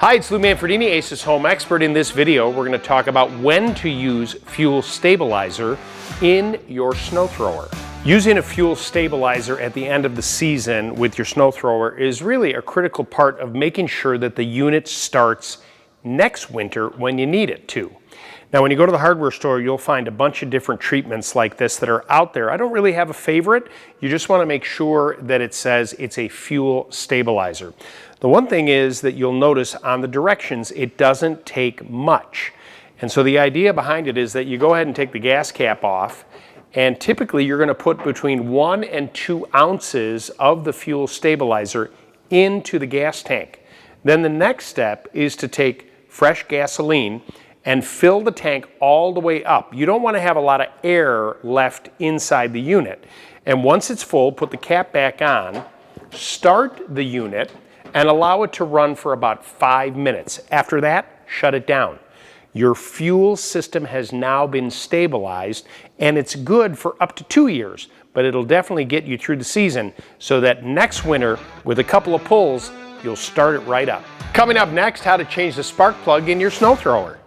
Hi, it's Lou Manfredini, Ace's Home Expert. In this video, we're going to talk about when to use fuel stabilizer in your snow thrower. Using a fuel stabilizer at the end of the season with your snow thrower is really a critical part of making sure that the unit starts next winter when you need it to. Now, when you go to the hardware store, you'll find a bunch of different treatments like this that are out there. I don't really have a favorite. You just want to make sure that it says it's a fuel stabilizer. The one thing is that you'll notice on the directions, it doesn't take much. And so the idea behind it is that you go ahead and take the gas cap off, and typically you're going to put between 1 and 2 ounces of the fuel stabilizer into the gas tank. Then the next step is to take fresh gasoline and fill the tank all the way up. You don't want to have a lot of air left inside the unit. And once it's full, put the cap back on, start the unit, and allow it to run for about 5 minutes. After that, shut it down. Your fuel system has now been stabilized, and it's good for up to 2 years, but it'll definitely get you through the season so that next winter, with a couple of pulls, you'll start it right up. Coming up next, how to change the spark plug in your snow thrower.